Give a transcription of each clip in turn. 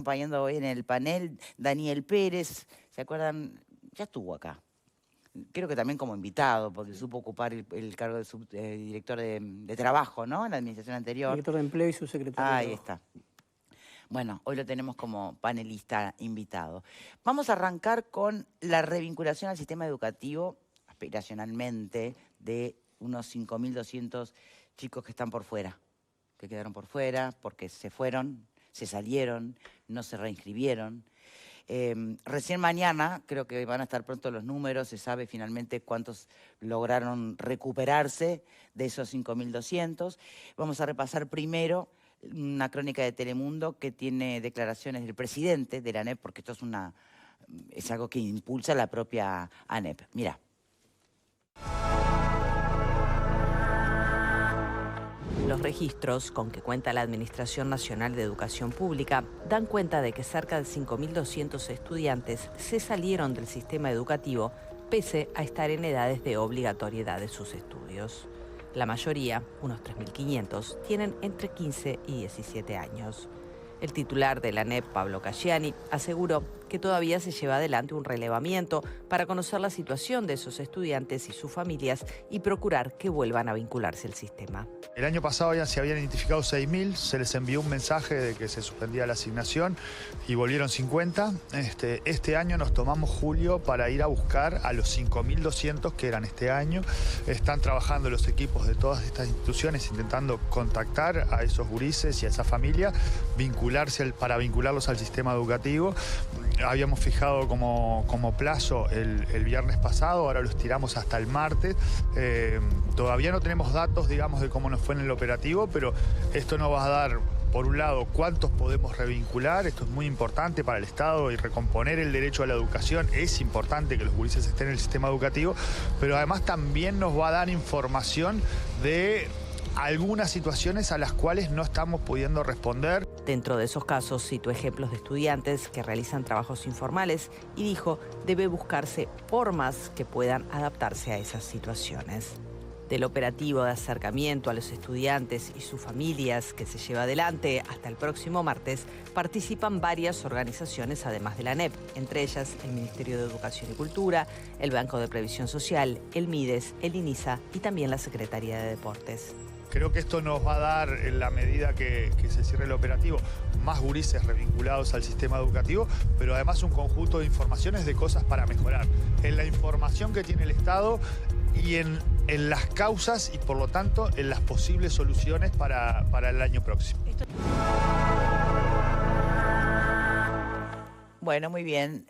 Acompañando hoy en el panel Daniel Pérez, ¿se acuerdan? Ya estuvo acá. Creo que también como invitado, porque supo ocupar el cargo de director de trabajo, ¿no? En la administración anterior. Director de Empleo y subsecretario de Ahí Trabajo. está. Bueno, hoy lo tenemos como panelista invitado. Vamos a arrancar con la revinculación al sistema educativo, aspiracionalmente, de unos 5.200 chicos que están por fuera, que quedaron por fuera porque se fueron, se salieron, no se reinscribieron. Recién mañana, creo que van a estar pronto los números, se sabe finalmente cuántos lograron recuperarse de esos 5.200. Vamos a repasar primero una crónica de Telemundo que tiene declaraciones del presidente de la ANEP, porque esto es algo que impulsa la propia ANEP. Mira. Los registros con que cuenta la Administración Nacional de Educación Pública dan cuenta de que cerca de 5.200 estudiantes se salieron del sistema educativo pese a estar en edades de obligatoriedad de sus estudios. La mayoría, unos 3.500, tienen entre 15 y 17 años. El titular de la ANEP, Pablo Caggiani, aseguró que todavía se lleva adelante un relevamiento para conocer la situación de esos estudiantes y sus familias y procurar que vuelvan a vincularse al sistema. El año pasado ya se habían identificado 6.000, se les envió un mensaje de que se suspendía la asignación y volvieron 50. Este año nos tomamos julio para ir a buscar a los 5.200 que eran este año. Están trabajando los equipos de todas estas instituciones intentando contactar a esos gurises y a esa familia, para vincularlos al sistema educativo. Habíamos fijado como plazo el viernes pasado, ahora lo estiramos hasta el martes. Todavía no tenemos datos, digamos, de cómo nos fue en el operativo, pero esto nos va a dar, por un lado, cuántos podemos revincular. Esto es muy importante para el Estado y recomponer el derecho a la educación. Es importante que los gurises estén en el sistema educativo, pero además también nos va a dar información de algunas situaciones a las cuales no estamos pudiendo responder. Dentro de esos casos citó ejemplos de estudiantes que realizan trabajos informales y dijo debe buscarse formas que puedan adaptarse a esas situaciones. Del operativo de acercamiento a los estudiantes y sus familias que se lleva adelante hasta el próximo martes, participan varias organizaciones además de la ANEP, entre ellas el Ministerio de Educación y Cultura, el Banco de Previsión Social, el MIDES, el INISA y también la Secretaría de Deportes. Creo que esto nos va a dar, en la medida que se cierre el operativo, más gurises revinculados al sistema educativo, pero además un conjunto de informaciones de cosas para mejorar. En la información que tiene el Estado y en las causas y, por lo tanto, en las posibles soluciones para el año próximo. Bueno, muy bien.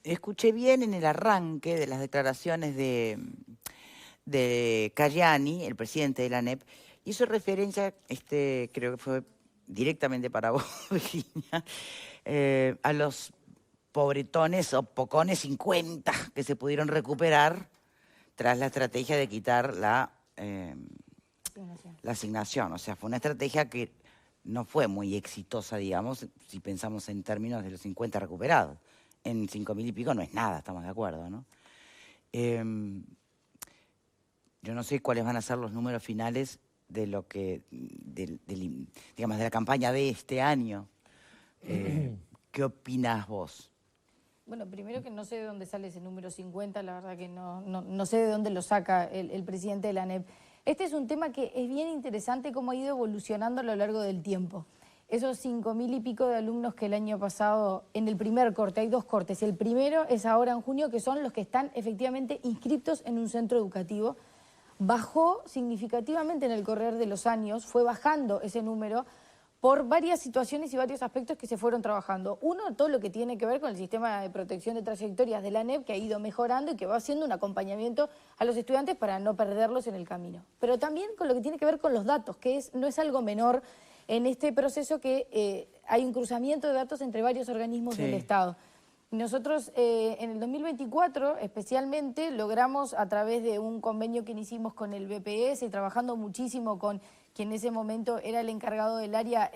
Escuché bien en el arranque de las declaraciones de Caggiani, el presidente de la ANEP, hizo referencia, creo que fue directamente para vos, Virginia, a los pobretones o pocones 50 que se pudieron recuperar tras la estrategia de quitar la asignación. O sea, fue una estrategia que no fue muy exitosa, digamos, si pensamos en términos de los 50 recuperados. En 5.000 y pico no es nada, estamos de acuerdo, ¿no? Yo no sé cuáles van a ser los números finales de lo que, digamos, de la campaña de este año. ¿Qué opinás vos? Bueno, primero que no sé de dónde sale ese número 50, la verdad que no sé de dónde lo saca el presidente de la ANEP. Este es un tema que es bien interesante cómo ha ido evolucionando a lo largo del tiempo. Esos 5.000 y pico de alumnos que el año pasado, en el primer corte, hay dos cortes, el primero es ahora en junio, que son los que están efectivamente inscriptos en un centro educativo. Bajó significativamente en el correr de los años, fue bajando ese número por varias situaciones y varios aspectos que se fueron trabajando. Uno, todo lo que tiene que ver con el sistema de protección de trayectorias de la ANEP, que ha ido mejorando y que va haciendo un acompañamiento a los estudiantes para no perderlos en el camino. Pero también con lo que tiene que ver con los datos, que no es algo menor en este proceso, que hay un cruzamiento de datos entre varios organismos del Estado. Nosotros en el 2024 especialmente logramos, a través de un convenio que hicimos con el BPS y trabajando muchísimo con quien en ese momento era el encargado del área,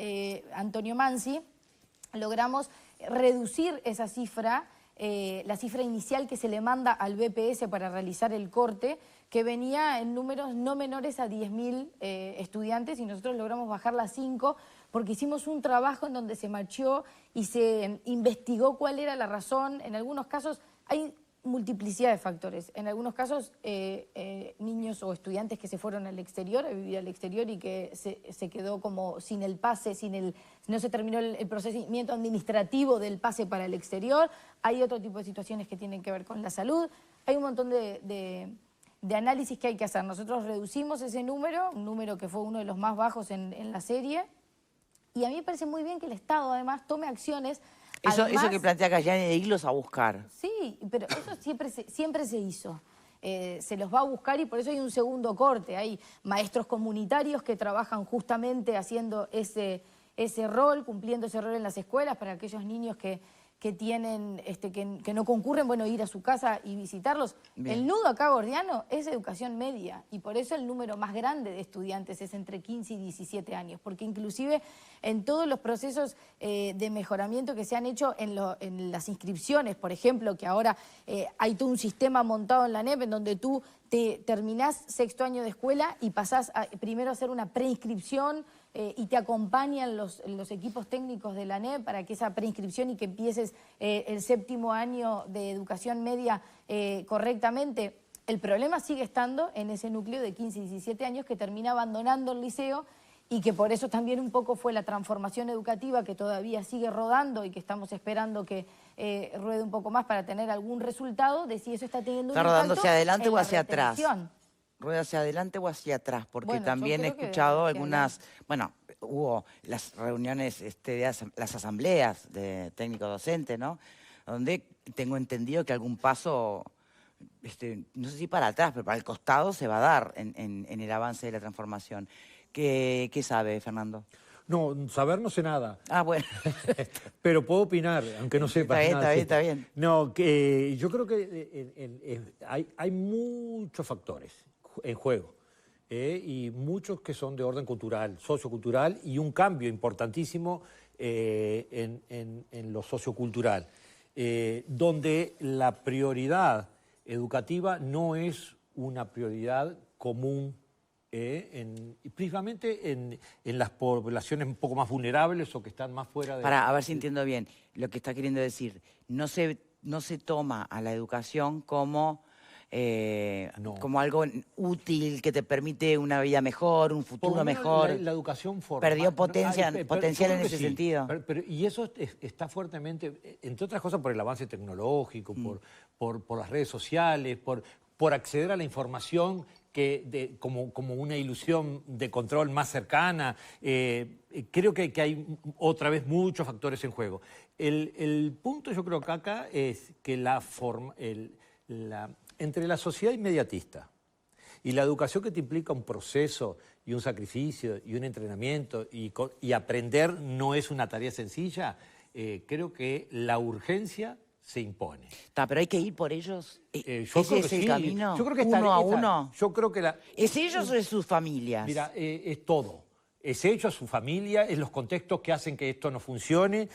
Antonio Mansi, logramos reducir esa cifra la cifra inicial que se le manda al BPS para realizar el corte, que venía en números no menores a 10.000 estudiantes, y nosotros logramos bajarla a 5 porque hicimos un trabajo en donde se macheó y se investigó cuál era la razón. En algunos casos hay multiplicidad de factores. En algunos casos, niños o estudiantes que se fueron al exterior, a vivir al exterior, y que se quedó como sin el pase, no se terminó el procedimiento administrativo del pase para el exterior. Hay otro tipo de situaciones que tienen que ver con la salud. Hay un montón de análisis que hay que hacer. Nosotros reducimos ese número, un número que fue uno de los más bajos en la serie, y a mí me parece muy bien que el Estado además tome acciones. Eso que plantea Cayani, de irlos a buscar. Sí, pero eso siempre se hizo. Se los va a buscar, y por eso hay un segundo corte. Hay maestros comunitarios que trabajan justamente haciendo ese rol, cumpliendo ese rol en las escuelas para aquellos niños que tienen, que no concurren, bueno, ir a su casa y visitarlos. Bien. El nudo acá gordiano es educación media, y por eso el número más grande de estudiantes es entre 15 y 17 años, porque inclusive en todos los procesos de mejoramiento que se han hecho en las inscripciones, por ejemplo, que ahora hay todo un sistema montado en la ANEP en donde tú terminás sexto año de escuela y pasás primero a hacer una preinscripción, y te acompañan los equipos técnicos de la ANEP para que esa preinscripción y que empieces el séptimo año de educación media correctamente. El problema sigue estando en ese núcleo de 15 y 17 años que termina abandonando el liceo, y que por eso también un poco fue la transformación educativa que todavía sigue rodando y que estamos esperando que ruede un poco más para tener algún resultado de si eso está teniendo un impacto. ¿Está rodando hacia adelante o hacia atrás? Retención. ¿Rueda hacia adelante o hacia atrás? Porque Bueno, también he escuchado algunas... Bueno, hubo las reuniones, las asambleas de técnico docente, ¿no? Donde tengo entendido que algún paso, no sé si para atrás, pero para el costado se va a dar en el avance de la transformación. ¿Qué sabe, Fernando? No, saber no sé nada. Ah, bueno. Pero puedo opinar, aunque no sepa nada. Está bien. No, yo creo que hay muchos factores en juego, y muchos que son de orden cultural, sociocultural, y un cambio importantísimo en lo sociocultural, donde la prioridad educativa no es una prioridad común, principalmente en las poblaciones un poco más vulnerables o que están más fuera de... Para, a ver si entiendo bien lo que está queriendo decir. No se toma a la educación como... No. como algo útil que te permite una vida mejor, un futuro mejor. La educación formal perdió potencial en ese sentido. Y eso está fuertemente, entre otras cosas, por el avance tecnológico, por las redes sociales, por acceder a la información como una ilusión de control más cercana. Creo que hay otra vez muchos factores en juego. El punto, yo creo que acá es que entre la sociedad inmediatista y la educación, que te implica un proceso y un sacrificio y un entrenamiento, y aprender no es una tarea sencilla, creo que la urgencia se impone. Pero hay que ir por ellos. ¿Ese es el camino? Yo creo que uno a uno. Yo creo que ¿Es ellos o es sus familias? Mira, es todo. Es ellos, su familia, es los contextos que hacen que esto no funcione.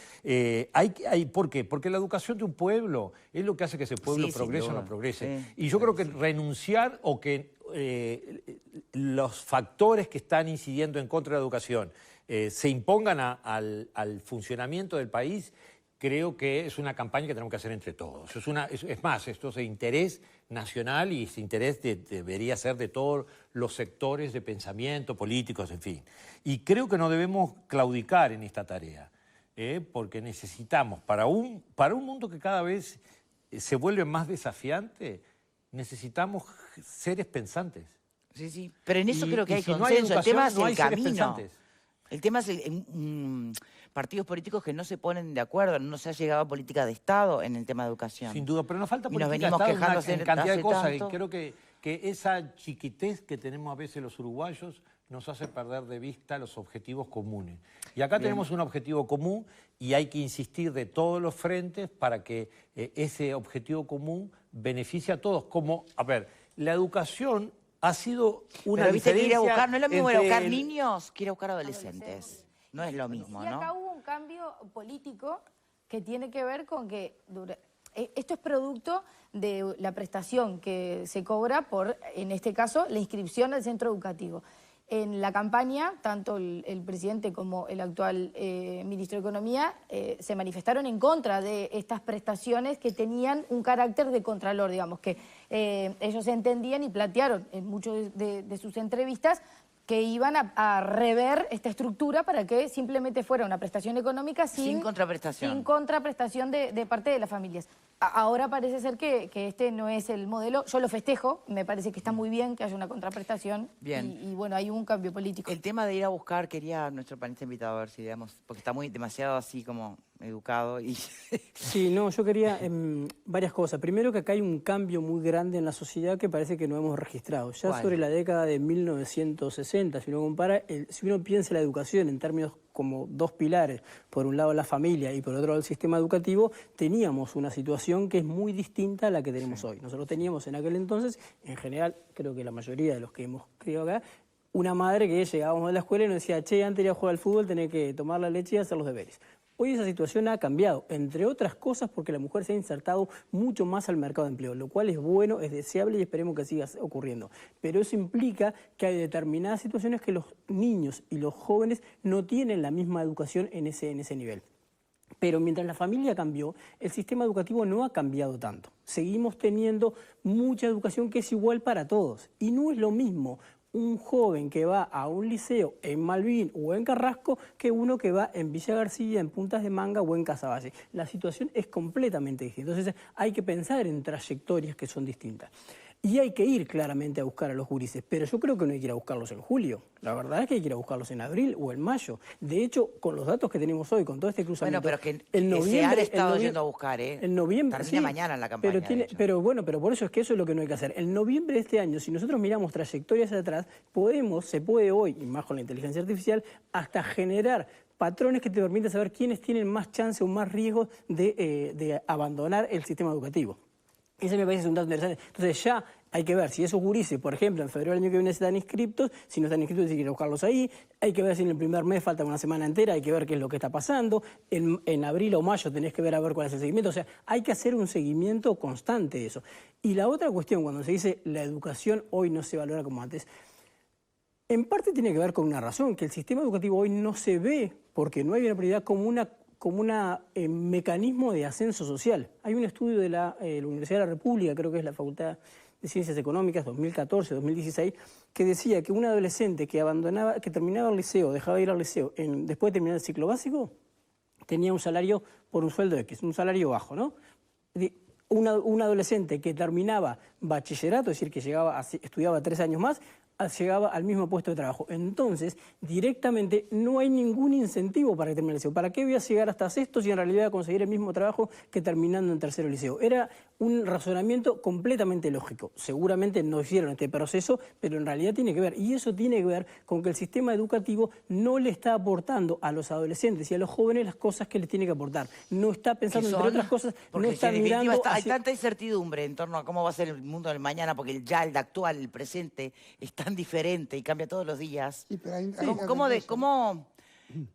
¿Por qué? Porque la educación de un pueblo es lo que hace que ese pueblo progrese o no progrese. Sí, y yo creo que renunciar, o que los factores que están incidiendo en contra de la educación se impongan al funcionamiento del país, creo que es una campaña que tenemos que hacer entre todos. Es más, esto es de interés nacional, y ese interés debería ser de todos los sectores de pensamiento, políticos, en fin. Y creo que no debemos claudicar en esta tarea, porque necesitamos, para un mundo que cada vez se vuelve más desafiante, necesitamos seres pensantes. Sí, pero en eso creo que hay consenso. El tema es el camino. El tema es partidos políticos que no se ponen de acuerdo, no se ha llegado a política de Estado en el tema de educación. Sin duda, pero nos falta política de Estado en cantidad de cosas. Y creo que esa chiquitez que tenemos a veces los uruguayos nos hace perder de vista los objetivos comunes. Y acá tenemos un objetivo común, y hay que insistir de todos los frentes para que ese objetivo común beneficie a todos. La educación ha sido una pero viste diferencia... que ir a buscar, no es lo mismo ir a buscar niños que ir a buscar adolescentes. No es lo mismo, y ¿no? acá hubo un cambio político que tiene que ver con que esto es producto de la prestación que se cobra por, en este caso, la inscripción al centro educativo. En la campaña, tanto el presidente como el actual ministro de Economía se manifestaron en contra de estas prestaciones que tenían un carácter de contralor, digamos, que ellos entendían y plantearon en muchas de sus entrevistas que iban a rever esta estructura para que simplemente fuera una prestación económica sin contraprestación. Sin contraprestación de parte de las familias. Ahora parece ser que este no es el modelo. Yo lo festejo, me parece que está muy bien que haya una contraprestación. Bien. Y bueno, hay un cambio político. El tema de ir a buscar, quería nuestro panelista invitado a ver si, digamos, porque está demasiado así como educado y... Sí, no, yo quería varias cosas. Primero, que acá hay un cambio muy grande en la sociedad que parece que no hemos registrado. Ya sobre la década de 1960, si uno compara, si uno piensa la educación en términos como dos pilares, por un lado la familia y por otro lado el sistema educativo, teníamos una situación que es muy distinta a la que tenemos hoy. Nosotros teníamos en aquel entonces, en general, creo que la mayoría de los que hemos criado acá, una madre que llegábamos a la escuela y nos decía, che, antes de ir a jugar al fútbol tenés que tomar la leche y hacer los deberes. Hoy esa situación ha cambiado, entre otras cosas porque la mujer se ha insertado mucho más al mercado de empleo, lo cual es bueno, es deseable y esperemos que siga ocurriendo. Pero eso implica que hay determinadas situaciones que los niños y los jóvenes no tienen la misma educación en ese nivel. Pero mientras la familia cambió, el sistema educativo no ha cambiado tanto. Seguimos teniendo mucha educación que es igual para todos y no es lo mismo un joven que va a un liceo en Malvin o en Carrasco que uno que va en Villa García, en Puntas de Manga o en Casaballe. La situación es completamente distinta. Entonces hay que pensar en trayectorias que son distintas. Y hay que ir claramente a buscar a los gurises, pero yo creo que no hay que ir a buscarlos en julio. La verdad es que hay que ir a buscarlos en abril o en mayo. De hecho, con los datos que tenemos hoy, con todo este cruzamiento... Bueno, pero que se han estado yendo a buscar, ¿eh? En noviembre, termina sí, mañana en la campaña, pero por eso es que eso es lo que no hay que hacer. En noviembre de este año, si nosotros miramos trayectorias hacia atrás, se puede hoy, y más con la inteligencia artificial, hasta generar patrones que te permiten saber quiénes tienen más chance o más riesgo de abandonar el sistema educativo. Ese me parece un dato interesante. Entonces ya hay que ver si esos gurises, por ejemplo, en febrero del año que viene están inscriptos, si no están inscritos hay que ir a buscarlos ahí, hay que ver si en el primer mes falta una semana entera, hay que ver qué es lo que está pasando, en abril o mayo tenés que ver a ver cuál es el seguimiento, o sea, hay que hacer un seguimiento constante de eso. Y la otra cuestión, cuando se dice la educación hoy no se valora como antes, en parte tiene que ver con una razón, que el sistema educativo hoy no se ve, porque no hay una prioridad como un mecanismo de ascenso social. Hay un estudio de la Universidad de la República, creo que es la Facultad de Ciencias Económicas, 2014-2016, que decía que un adolescente que terminaba el liceo, dejaba de ir al liceo, después de terminar el ciclo básico, tenía un salario por un sueldo X, un salario bajo, ¿no? Un adolescente que terminaba bachillerato, es decir, que estudiaba 3 años más, llegaba al mismo puesto de trabajo. Entonces, directamente no hay ningún incentivo para que termine el liceo. ¿Para qué voy a llegar hasta sexto si en realidad voy a conseguir el mismo trabajo que terminando en tercero liceo? Era un razonamiento completamente lógico. Seguramente no hicieron este proceso, pero en realidad tiene que ver. Y eso tiene que ver con que el sistema educativo no le está aportando a los adolescentes y a los jóvenes las cosas que les tiene que aportar. No está pensando, entre otras cosas, no está mirando... Hay tanta incertidumbre en torno a cómo va a ser el mundo del mañana, porque el actual, el presente, está diferente y cambia todos los días. Sí, pero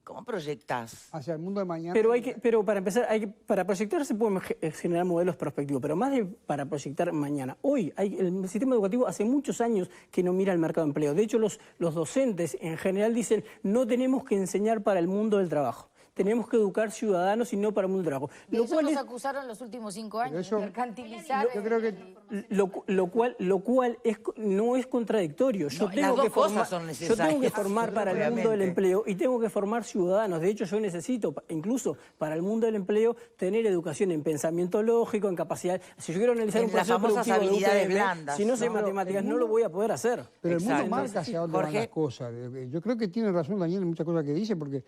¿Cómo proyectás? Hacia el mundo de mañana. Pero para empezar, para proyectar se pueden generar modelos prospectivos, pero más para proyectar mañana. Hoy el sistema educativo hace muchos años que no mira el mercado de empleo. De hecho, los docentes en general dicen no tenemos que enseñar para el mundo del trabajo. Tenemos que educar ciudadanos y no para el mundo del trabajo. De eso nos acusaron los últimos 5 años, de mercantilizar. Yo creo que... Lo cual no es contradictorio. Yo tengo que formar para el mundo del empleo y tengo que formar ciudadanos. De hecho, yo necesito, incluso para el mundo del empleo, tener educación en pensamiento lógico, en capacidad... Si yo quiero analizar un proceso productivo de habilidades blandas, si no sé matemáticas, no lo voy a poder hacer. Pero el mundo marca hacia dónde van las cosas. Yo creo que tiene razón Daniel en muchas cosas que dice, porque...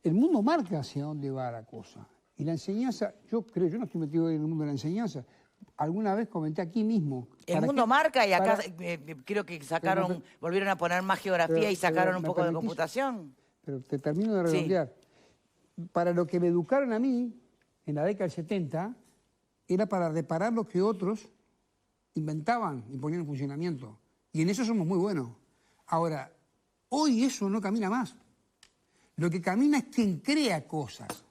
el mundo marca hacia dónde va la cosa. Y la enseñanza, yo no estoy metido en el mundo de la enseñanza. Alguna vez comenté aquí mismo. El mundo marca y acá creo que volvieron a poner más geografía y sacaron un poco de computación. Pero te termino de redondear. Sí. Para lo que me educaron a mí, en la década del 70, era para reparar lo que otros inventaban y ponían en funcionamiento. Y en eso somos muy buenos. Ahora, hoy eso no camina más. Lo que camina es quien crea cosas.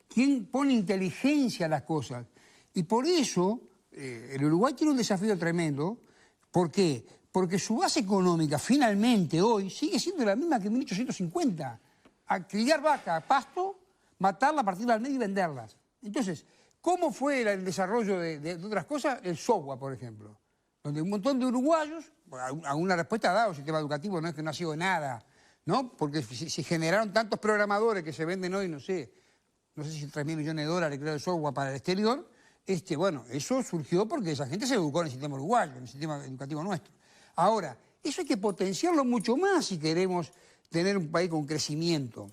quién pone inteligencia a las cosas. Y por eso el Uruguay tiene un desafío tremendo. ¿Por qué? Porque su base económica finalmente hoy sigue siendo la misma que en 1850. A criar vaca, a pasto, matarla, partirla al medio y venderlas. Entonces, ¿cómo fue el desarrollo de otras cosas? El software, por ejemplo. Donde un montón de uruguayos, alguna respuesta ha dado, el sistema educativo no es que no ha sido nada, ¿no? Porque si generaron tantos programadores que se venden hoy, no sé si 3.000 millones de dólares creo de software para el exterior, bueno, eso surgió porque esa gente se educó en el sistema uruguayo, en el sistema educativo nuestro. Ahora, eso hay que potenciarlo mucho más si queremos tener un país con crecimiento.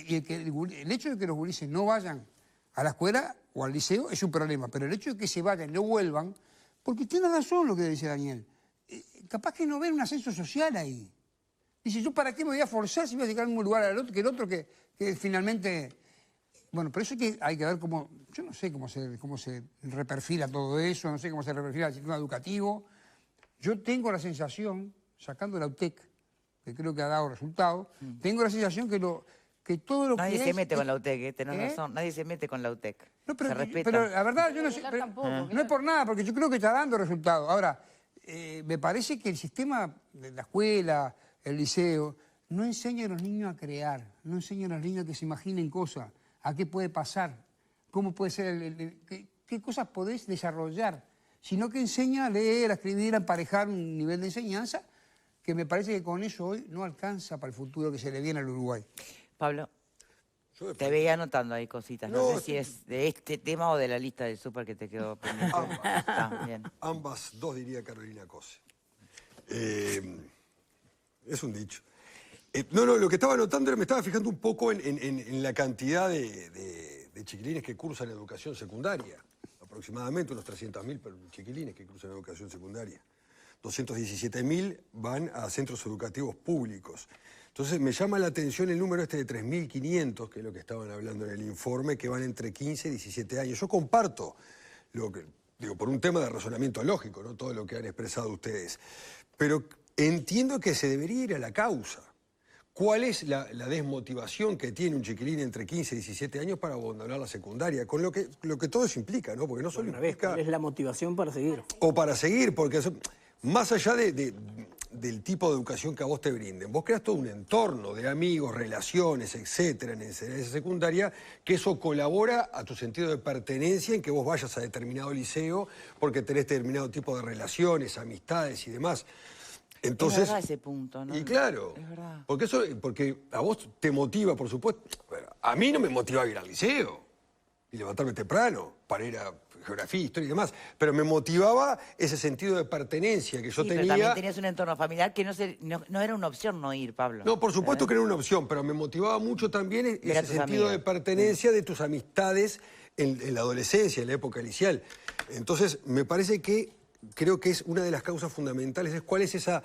Y el hecho de que los gurises no vayan a la escuela o al liceo es un problema, pero el hecho de que se vayan y no vuelvan, porque tiene razón lo que dice Daniel, capaz que no ven un ascenso social ahí. Dice, ¿yo para qué me voy a forzar si voy a llegar al mismo lugar al otro que el otro que finalmente... Bueno, por eso hay que ver cómo... Yo no sé cómo se reperfila todo eso, no sé cómo se reperfila el sistema educativo. Yo tengo la sensación, sacando la UTEC, que creo que ha dado resultados, tengo la sensación que todo lo nadie que se mete con la UTEC, tenés razón, nadie se mete con la UTEC. No, pero, se respeta. pero la verdad, yo no sé, no es por nada, porque yo creo que está dando resultados. Ahora, me parece que el sistema de la escuela, el liceo, no enseña a los niños a crear, no enseña a los niños a que se imaginen cosas, a qué puede pasar, cómo puede ser, qué cosas podés desarrollar, sino que enseña a leer, a escribir, a emparejar un nivel de enseñanza que me parece que con eso hoy no alcanza para el futuro que se le viene al Uruguay. Pablo, te veía anotando ahí cositas, no sé si es de este tema o de la lista del súper que te quedó pendiente. Ambas dos, diría Carolina Cose. Es un dicho. Lo que estaba anotando era, me estaba fijando un poco en la cantidad de chiquilines que cursan educación secundaria. Aproximadamente unos 300.000 chiquilines que cursan educación secundaria. 217.000 van a centros educativos públicos. Entonces me llama la atención el número de 3.500, que es lo que estaban hablando en el informe, que van entre 15 y 17 años. Yo comparto lo que, digo, por un tema de razonamiento lógico, ¿no? Todo lo que han expresado ustedes. Pero entiendo que se debería ir a la causa. ¿Cuál es la desmotivación que tiene un chiquilín entre 15 y 17 años para abandonar la secundaria? Con lo que todo eso implica, ¿no? Porque no solo implica... ¿Cuál es la motivación para seguir? O para seguir, porque más allá del tipo de educación que a vos te brinden, vos creas todo un entorno de amigos, relaciones, etcétera, en esa secundaria, que eso colabora a tu sentido de pertenencia en que vos vayas a determinado liceo porque tenés determinado tipo de relaciones, amistades y demás. Entonces, es verdad ese punto, ¿no? Y claro, es verdad. Porque a vos te motiva, por supuesto. A mí no me motiva ir al liceo y levantarme temprano para ir a geografía, historia y demás, pero me motivaba ese sentido de pertenencia que yo tenía. Pero también tenías un entorno familiar que no era una opción no ir, Pablo. No, por supuesto que no era una opción, pero me motivaba mucho también ese sentido de pertenencia de tus amistades en la adolescencia, en la época liceal. Entonces, me parece que creo que es una de las causas fundamentales, es cuál es esa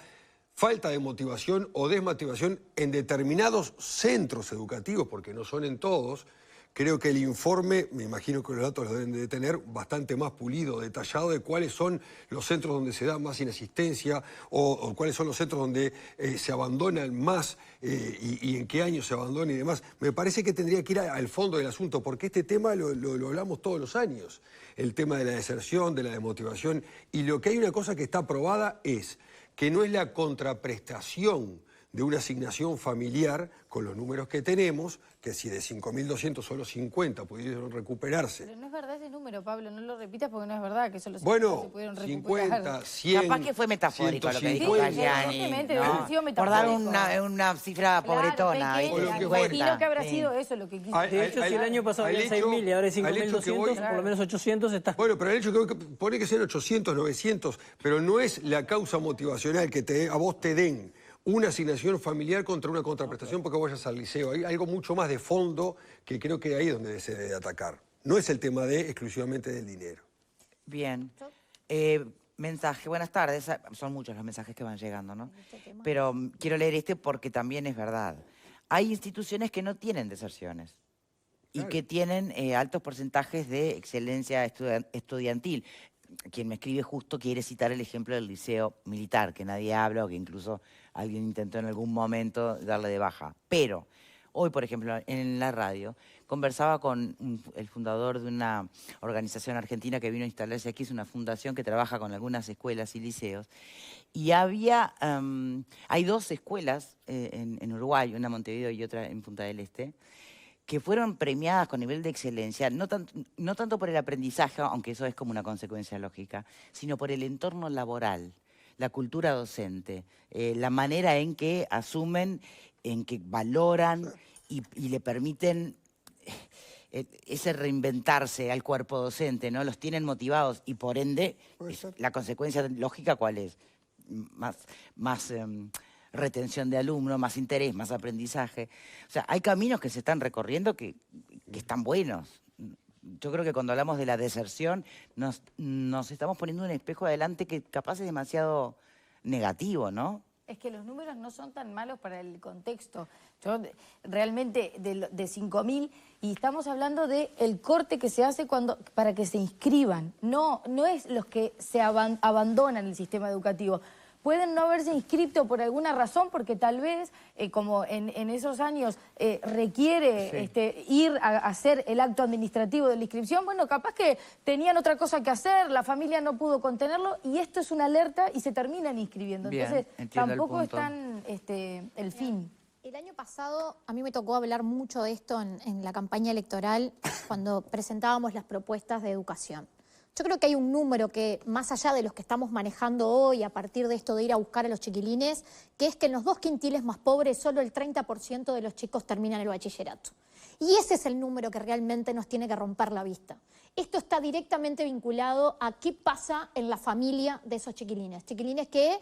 falta de motivación o desmotivación en determinados centros educativos, porque no son en todos. Creo que el informe, me imagino que los datos los deben de tener bastante más pulido, detallado de cuáles son los centros donde se da más inasistencia o cuáles son los centros donde se abandonan más y en qué años se abandona y demás. Me parece que tendría que ir al fondo del asunto, porque este tema lo hablamos todos los años. El tema de la deserción, de la desmotivación. Y lo que hay una cosa que está probada es que no es la contraprestación de una asignación familiar con los números que tenemos, que si de 5.200 solo 50 pudieron recuperarse. Pero no es verdad ese número, Pablo, no lo repitas porque no es verdad que solo 50 se pudieron recuperar. 50, 100... Capaz que fue metafórico 150, lo que dijo Galliani, ¿no? Por dar una cifra pobretona. Imagino que habrá sido eso lo que quiso. De hecho, si el año pasado había 6.000 y ahora hay 5.200, por lo menos 800 está. Bueno, pero el hecho que pone que sean 800, 900, pero no es la causa motivacional que a vos te den una asignación familiar contra una contraprestación porque vayas al liceo. Hay algo mucho más de fondo que creo que ahí es donde se debe atacar. No es el tema exclusivamente del dinero. Bien. Mensaje, buenas tardes. Son muchos los mensajes que van llegando, ¿no? Pero quiero leer este porque también es verdad. Hay instituciones que no tienen deserciones y que tienen altos porcentajes de excelencia estudiantil. Quien me escribe justo quiere citar el ejemplo del liceo militar, que nadie habla o que incluso alguien intentó en algún momento darle de baja. Pero hoy, por ejemplo, en la radio, conversaba con el fundador de una organización argentina que vino a instalarse aquí, es una fundación que trabaja con algunas escuelas y liceos, y hay 2 escuelas en Uruguay, una en Montevideo y otra en Punta del Este, que fueron premiadas con nivel de excelencia, no tanto por el aprendizaje, aunque eso es como una consecuencia lógica, sino por el entorno laboral, la cultura docente, la manera en que asumen, en que valoran y le permiten ese reinventarse al cuerpo docente, ¿no? Los tienen motivados y por ende, la consecuencia lógica, ¿cuál es? Más retención de alumnos, más interés, más aprendizaje. O sea, hay caminos que se están recorriendo que están buenos. Yo creo que cuando hablamos de la deserción nos estamos poniendo un espejo adelante que capaz es demasiado negativo, ¿no? Es que los números no son tan malos para el contexto. Yo realmente de 5.000, y estamos hablando del corte que se hace para que se inscriban. No es los que se abandonan el sistema educativo. Pueden no haberse inscrito por alguna razón, porque tal vez, como en esos años requiere ir a hacer el acto administrativo de la inscripción, bueno, capaz que tenían otra cosa que hacer, la familia no pudo contenerlo, y esto es una alerta y se terminan inscribiendo. Bien, entonces, tampoco es tan el fin. El año pasado a mí me tocó hablar mucho de esto en la campaña electoral cuando presentábamos las propuestas de educación. Yo creo que hay un número que, más allá de los que estamos manejando hoy, a partir de esto de ir a buscar a los chiquilines, que es que en los 2 quintiles más pobres solo el 30% de los chicos terminan el bachillerato. Y ese es el número que realmente nos tiene que romper la vista. Esto está directamente vinculado a qué pasa en la familia de esos chiquilines. Chiquilines que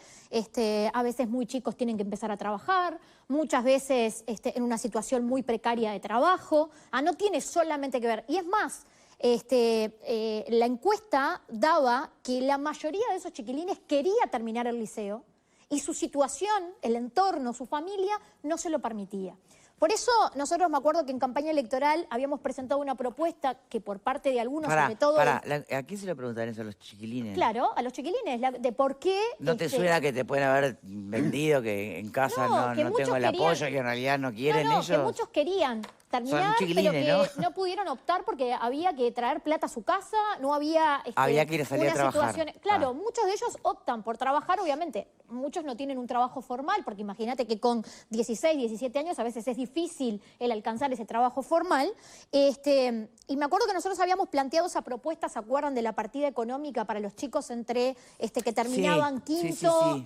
a veces muy chicos tienen que empezar a trabajar, muchas veces en una situación muy precaria de trabajo. No tiene solamente que ver. Y es más, la encuesta daba que la mayoría de esos chiquilines quería terminar el liceo y su situación, el entorno, su familia, no se lo permitía. Por eso nosotros me acuerdo que en campaña electoral habíamos presentado una propuesta que por parte de algunos, sobre todo... ¿A quién se le preguntan eso? ¿A los chiquilines? Claro, a los chiquilines, de por qué... ¿No te suena que te pueden haber vendido, que en casa no tengo el apoyo, que en realidad no quieren ellos? Que muchos querían terminar, pero que no pudieron optar porque había que traer plata a su casa, no había... había que ir a salir a trabajar. Claro, muchos de ellos optan por trabajar, obviamente. Muchos no tienen un trabajo formal, porque imagínate que con 16, 17 años a veces es difícil el alcanzar ese trabajo formal. Y me acuerdo que nosotros habíamos planteado esa propuesta, ¿se acuerdan? De la partida económica para los chicos entre que terminaban quinto,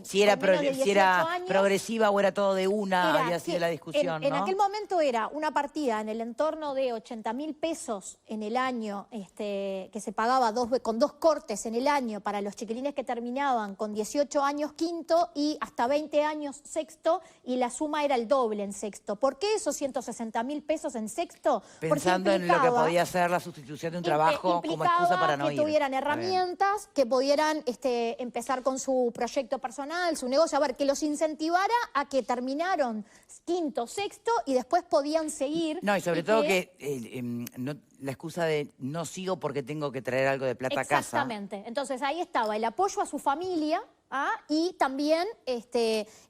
si era progresiva o era todo de una, había sido la discusión, ¿no? En aquel momento era una partida en el entorno de 80.000 pesos en el año, que se pagaba con 2 cortes en el año para los chiquilines que terminaban con 18 años quinto y hasta 20 años sexto, y la suma era el doble en sexto. ¿Por qué esos 160.000 pesos en sexto? Pensando en lo que podía ser la sustitución de un trabajo como excusa para no ir. Que tuvieran herramientas, que pudieran empezar con su proyecto personal, su negocio, que los incentivara a que terminaron quinto, sexto y después podían seguir. No, y sobre todo que la excusa de no sigo porque tengo que traer algo de plata a casa. Exactamente. Entonces ahí estaba el apoyo a su familia, y también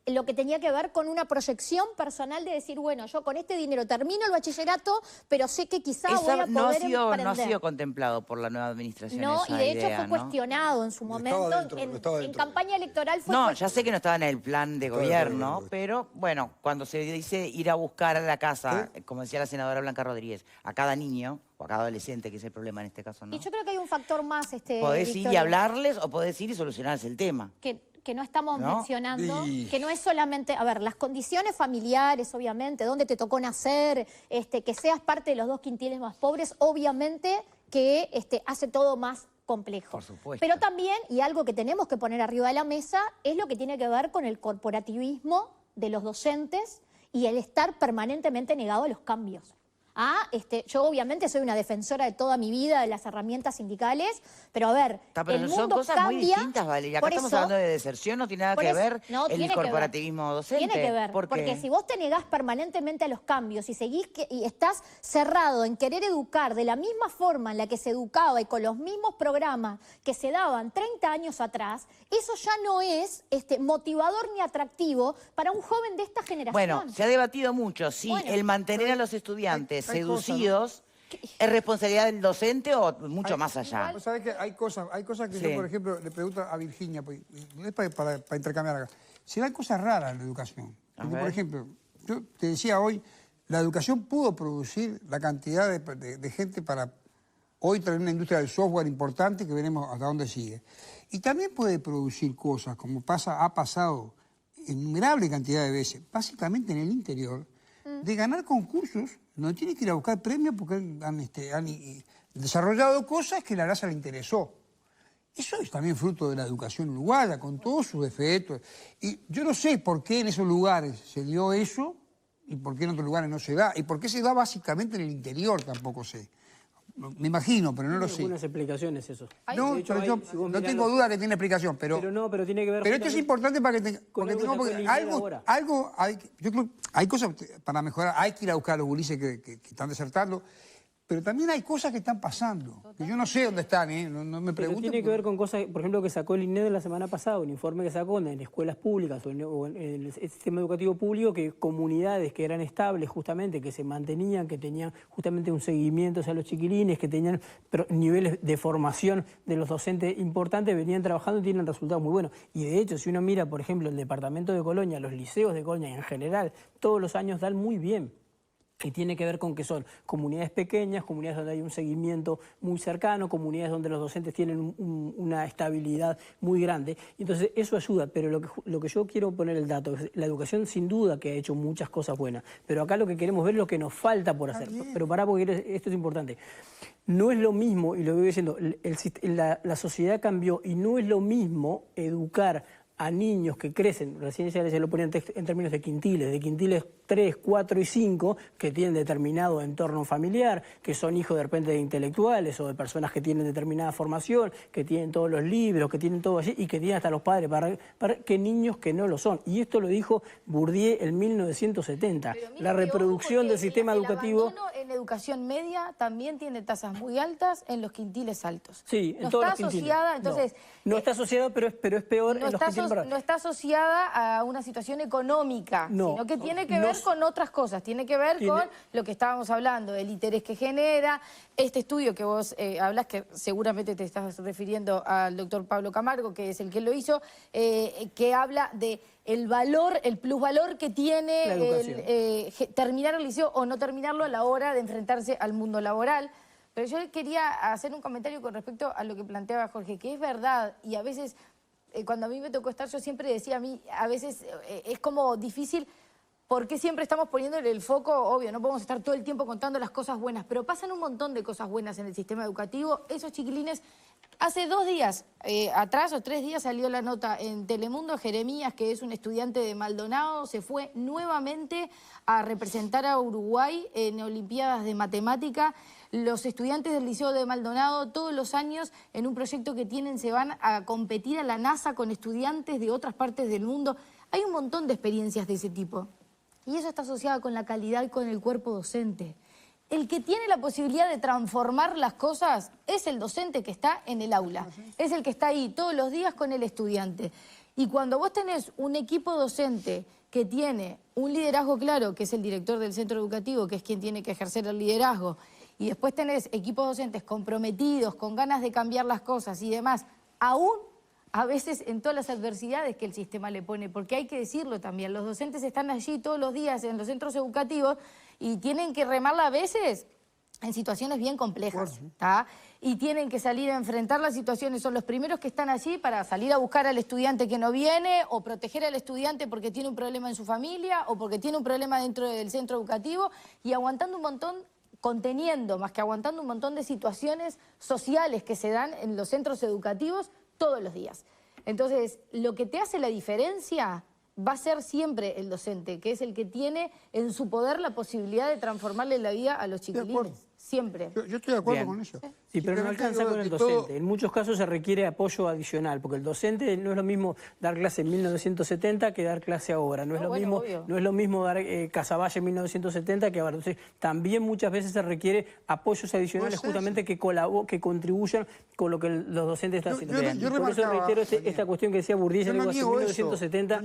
lo que tenía que ver con una proyección personal de decir, bueno, yo con este dinero termino el bachillerato, pero sé que quizá voy a poder emprender. No ha sido contemplado por la nueva administración. No, y de hecho fue cuestionado en su momento. En campaña electoral fue cuestionado. Ya sé que no estaba en el plan de gobierno, pero bueno, cuando se dice ir a buscar a la casa, como decía la senadora Blanca Rodríguez, a cada niño o a cada adolescente, que es el problema en este caso, ¿no? Y yo creo que hay un factor más. Podés ir y hablarles o podés ir y solucionarse el tema. Que no estamos mencionando, que no es solamente, las condiciones familiares, obviamente, dónde te tocó nacer, que seas parte de los 2 quintiles más pobres, obviamente que hace todo más complejo. Por supuesto. Pero también, y algo que tenemos que poner arriba de la mesa, es lo que tiene que ver con el corporativismo de los docentes y el estar permanentemente negado a los cambios. Yo obviamente soy una defensora de toda mi vida de las herramientas sindicales, pero a ver, pero el son mundo cosas cambia, muy distintas, Valeria. Acá estamos hablando de deserción, no tiene nada que ver el corporativismo docente. Tiene que ver, porque si vos te negás permanentemente a los cambios y seguís y estás cerrado en querer educar de la misma forma en la que se educaba y con los mismos programas que se daban 30 años atrás, eso ya no es motivador ni atractivo para un joven de esta generación. Bueno, se ha debatido mucho si el mantener a los estudiantes seducidos es responsabilidad del docente o mucho más allá. ¿Sabes qué? Hay cosas que yo, por ejemplo, le pregunto a Virginia, pues, es para intercambiar acá. Si hay cosas raras en la educación. Porque, por ejemplo, yo te decía hoy, la educación pudo producir la cantidad de gente para hoy traer una industria del software importante que veremos hasta dónde sigue. Y también puede producir cosas, como ha pasado innumerable cantidad de veces, básicamente en el interior, de ganar concursos, no tiene que ir a buscar premios porque han desarrollado cosas que la raza le interesó. Eso es también fruto de la educación uruguaya, con todos sus defectos. Y yo no sé por qué en esos lugares se dio eso y por qué en otros lugares no se da. Y por qué se da básicamente en el interior, tampoco sé. Me imagino, pero no lo sé. Hay algunas explicaciones eso. No, hecho, pero yo no tengo duda que tiene explicación, pero tiene que ver. Pero esto es importante para que tenga, porque algo hay, yo creo, hay cosas para mejorar. Hay que ir a buscar a los gurises que están desertando. Pero también hay cosas que están pasando, que yo no sé dónde están, no me pregunten. Tiene que ver con cosas, por ejemplo, que sacó el INED la semana pasada, un informe que sacó en escuelas públicas o en el sistema educativo público, que comunidades que eran estables justamente, que se mantenían, que tenían justamente un seguimiento hacia los chiquilines, que tenían niveles de formación de los docentes importantes, venían trabajando y tienen resultados muy buenos. Y de hecho, si uno mira, por ejemplo, el departamento de Colonia, los liceos de Colonia en general, todos los años dan muy bien. Y tiene que ver con que son comunidades pequeñas, comunidades donde hay un seguimiento muy cercano, comunidades donde los docentes tienen una estabilidad muy grande. Entonces eso ayuda, pero lo que yo quiero poner el dato, la educación sin duda que ha hecho muchas cosas buenas, pero acá lo que queremos ver es lo que nos falta por hacer. Pero pará, porque esto es importante. No es lo mismo, y lo voy diciendo, la sociedad cambió y no es lo mismo educar a niños que crecen, recién ya se lo ponían en términos de quintiles 3, 4 y 5, que tienen determinado entorno familiar, que son hijos de repente de intelectuales o de personas que tienen determinada formación, que tienen todos los libros, que tienen todo allí y que tienen hasta los padres, para que niños que no lo son. Y esto lo dijo Bourdieu en 1970. La reproducción del sistema educativo... El abandono en educación media también tiene tasas muy altas en los quintiles altos. Sí, en todos los quintiles. Entonces, no está asociada, pero es peor en los quintiles. No está asociada a una situación económica, sino que tiene que ver con otras cosas, tiene que ver con lo que estábamos hablando, el interés que genera, este estudio que vos hablas, que seguramente te estás refiriendo al doctor Pablo Camargo, que es el que lo hizo, que habla de el valor, el plusvalor que tiene terminar el liceo o no terminarlo a la hora de enfrentarse al mundo laboral. Pero yo quería hacer un comentario con respecto a lo que planteaba Jorge, que es verdad, y a veces... Cuando a mí me tocó estar, yo siempre decía, a veces es como difícil, porque siempre estamos poniéndole el foco, obvio, no podemos estar todo el tiempo contando las cosas buenas, pero pasan un montón de cosas buenas en el sistema educativo. Esos chiquilines, hace 2 días atrás o 3 días salió la nota en Telemundo, Jeremías, que es un estudiante de Maldonado, se fue nuevamente a representar a Uruguay en Olimpiadas de Matemática. Los estudiantes del Liceo de Maldonado todos los años en un proyecto que tienen se van a competir a la NASA con estudiantes de otras partes del mundo. Hay un montón de experiencias de ese tipo y eso está asociado con la calidad y con el cuerpo docente. El que tiene la posibilidad de transformar las cosas es el docente que está en el aula, es el que está ahí todos los días con el estudiante. Y cuando vos tenés un equipo docente que tiene un liderazgo claro, que es el director del centro educativo, que es quien tiene que ejercer el liderazgo, y después tenés equipos docentes comprometidos, con ganas de cambiar las cosas y demás, aún a veces en todas las adversidades que el sistema le pone, porque hay que decirlo también, los docentes están allí todos los días en los centros educativos y tienen que remarla a veces en situaciones bien complejas, ¿tá? Y tienen que salir a enfrentar las situaciones, son los primeros que están allí para salir a buscar al estudiante que no viene o proteger al estudiante porque tiene un problema en su familia o porque tiene un problema dentro del centro educativo y aguantando un montón, conteniendo, más que aguantando un montón de situaciones sociales que se dan en los centros educativos todos los días. Entonces, lo que te hace la diferencia va a ser siempre el docente, que es el que tiene en su poder la posibilidad de transformarle la vida a los chiquilines. Siempre. Yo estoy de acuerdo con eso. Sí, pero no alcanza con el docente. En muchos casos se requiere apoyo adicional, porque el docente no es lo mismo dar clase en 1970 que dar clase ahora. No es lo mismo dar Casaballe en 1970 que ahora. Entonces, también muchas veces se requiere apoyos adicionales justamente que contribuyan con lo que los docentes están haciendo. Por eso reitero esta cuestión que decía Burdilla, en 1970.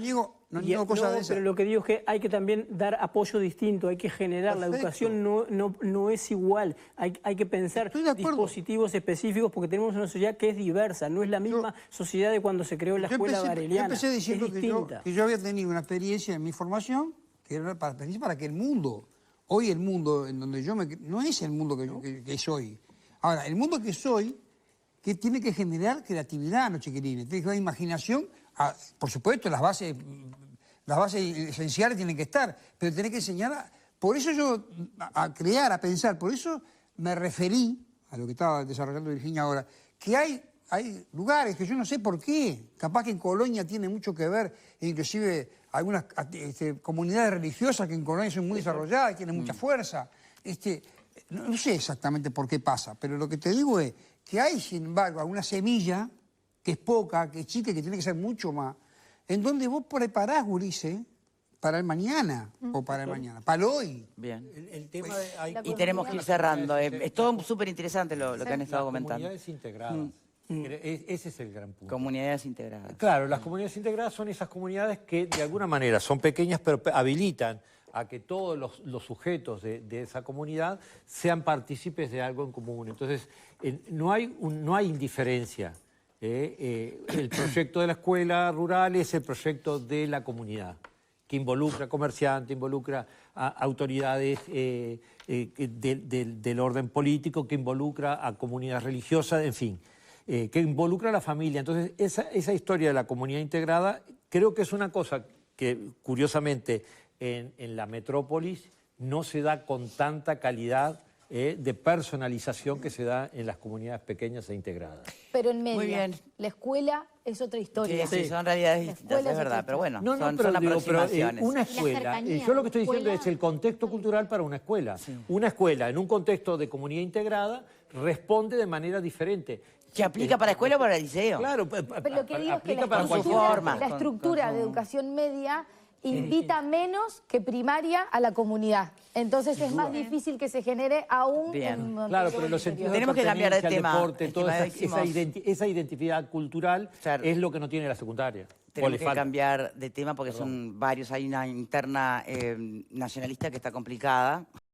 No niego cosas de esas. Pero lo que digo es que hay que también dar apoyo distinto, hay que generar. La educación no es igual. Hay que pensar dispositivos específicos porque tenemos una sociedad que es diversa, no es la misma sociedad de cuando se creó la escuela bareliana. Yo empecé diciendo que yo había tenido una experiencia en mi formación que era para que el mundo, hoy el mundo en donde yo no es el mundo que soy. Ahora, el mundo que soy, que tiene que generar creatividad en los chiquilines, tiene que haber imaginación, por supuesto las bases esenciales tienen que estar, pero tiene que enseñar por eso yo, a crear, a pensar, por eso me referí a lo que estaba desarrollando Virginia ahora, que hay lugares que yo no sé por qué, capaz que en Colonia tiene mucho que ver, inclusive algunas comunidades religiosas que en Colonia son muy desarrolladas y tienen mucha fuerza. No sé exactamente por qué pasa, pero lo que te digo es que hay, sin embargo, alguna semilla que es poca, que es chica, que tiene que ser mucho más, en donde vos preparás, gurises, para el mañana o para el mañana, para el hoy. Bien. El tema y tenemos que ir cerrando. Es todo súper interesante lo que han estado comentando. Comunidades integradas. Ese es el gran punto. Comunidades integradas. Claro, las comunidades integradas son esas comunidades que de alguna manera son pequeñas pero habilitan a que todos los sujetos de esa comunidad sean partícipes de algo en común. Entonces, no hay indiferencia. El proyecto de la escuela rural es el proyecto de la comunidad, que involucra comerciantes, involucra a autoridades del orden político, que involucra a comunidades religiosas, en fin, que involucra a la familia. Entonces, esa historia de la comunidad integrada creo que es una cosa que, curiosamente, en la metrópolis no se da con tanta calidad de personalización que se da en las comunidades pequeñas e integradas. Pero en media, la escuela es otra historia. Sí, son realidades distintas, es verdad, pero bueno, son aproximaciones. Una escuela, yo lo que estoy diciendo es el contexto cultural para una escuela. Sí. Una escuela en un contexto de comunidad integrada responde de manera diferente. ¿Que aplica para escuela o para el liceo? Claro, pero lo que digo es que la estructura de educación media invita menos que primaria a la comunidad. Entonces es más difícil que se genere aún un... Claro, pero los sentidos tenemos que cambiar de tema. Deporte, toda esa identidad cultural es lo que no tiene la secundaria. Tenemos que cambiar de tema porque son varios. Hay una interna nacionalista que está complicada.